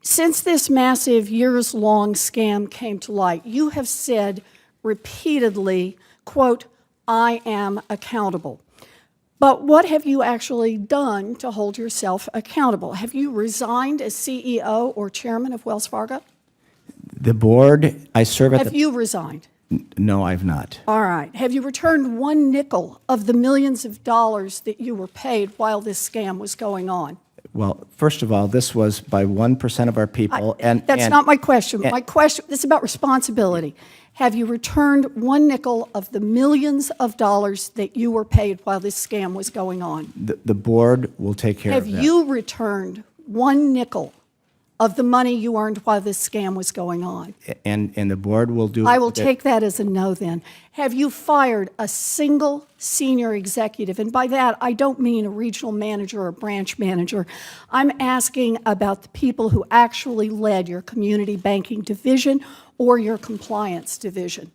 Since this massive years-long scam came to light, you have said repeatedly, quote, "I am accountable." But what have you actually done to hold yourself accountable? Have you resigned as CEO or chairman of Wells Fargo? The board, I serve at Have you resigned? No, I've not. All right. Have you returned one nickel of the millions of dollars that you were paid while this scam was going on? Well, first of all, this was by 1% of our people. That's not my question. My question, this is about responsibility. Have you returned one nickel of the millions of dollars that you were paid while this scam was going on? The board will take care of that. Have you returned one nickel of the money you earned while this scam was going on? And the board will do... I will take that as a no then. Have you fired a single senior executive? And by that, I don't mean a regional manager or a branch manager. I'm asking about the people who actually led your community banking division or your compliance division.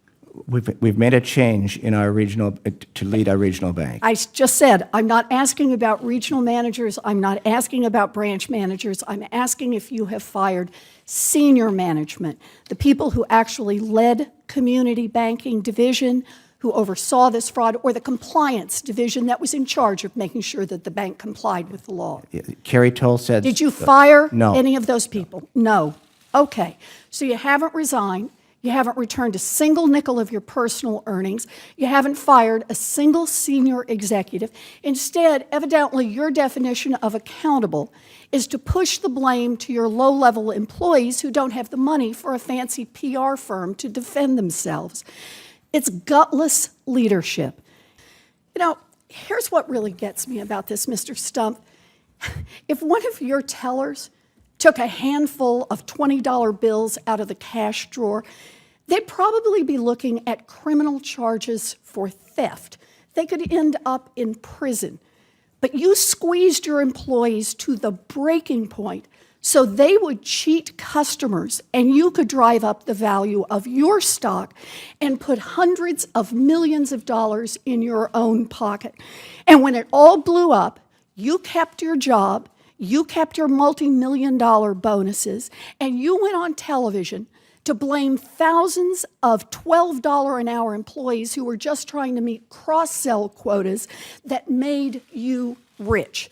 We've made a change in our regional, to lead our regional bank. I just said, I'm not asking about regional managers. I'm not asking about branch managers. I'm asking if you have fired senior management, the people who actually led community banking division, who oversaw this fraud, or the compliance division that was in charge of making sure that the bank complied with the law. Carrie Toll said... Did you fire No. any of those people? No. Okay. So you haven't resigned. You haven't returned a single nickel of your personal earnings. You haven't fired a single senior executive. Instead, evidently, your definition of accountable is to push the blame to your low-level employees who don't have the money for a fancy PR firm to defend themselves. It's gutless leadership. You know, here's what really gets me about this, Mr. Stumpf. If one of your tellers took a handful of $20 bills out of the cash drawer, they'd probably be looking at criminal charges for theft. They could end up in prison. But you squeezed your employees to the breaking point so they would cheat customers and you could drive up the value of your stock and put hundreds of millions of dollars in your own pocket. And when it all blew up, you kept your job, you kept your multi-million-dollar bonuses, and you went on television to blame thousands of $12 an hour employees who were just trying to meet cross-sell quotas that made you rich.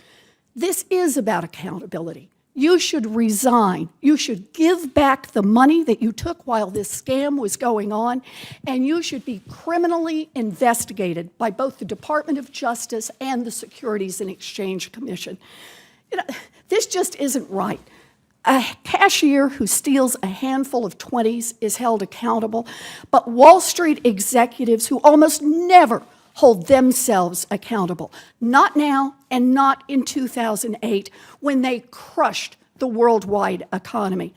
This is about accountability. You should resign. You should give back the money that you took while this scam was going on, and you should be criminally investigated by both the Department of Justice and the Securities and Exchange Commission. You know, this just isn't right. A cashier who steals a handful of 20s is held accountable, but Wall Street executives who almost never hold themselves accountable, not now and not in 2008 when they crushed the worldwide economy.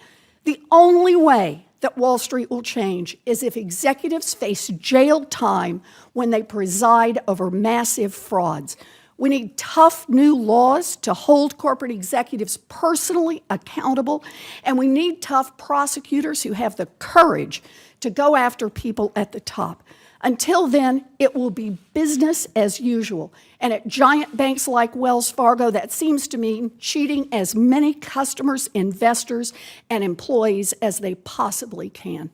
The only way that Wall Street will change is if executives face jail time when they preside over massive frauds. We need tough new laws to hold corporate executives personally accountable, and we need tough prosecutors who have the courage to go after people at the top. Until then, it will be business as usual. And at giant banks like Wells Fargo, that seems to mean cheating as many customers, investors, and employees as they possibly can.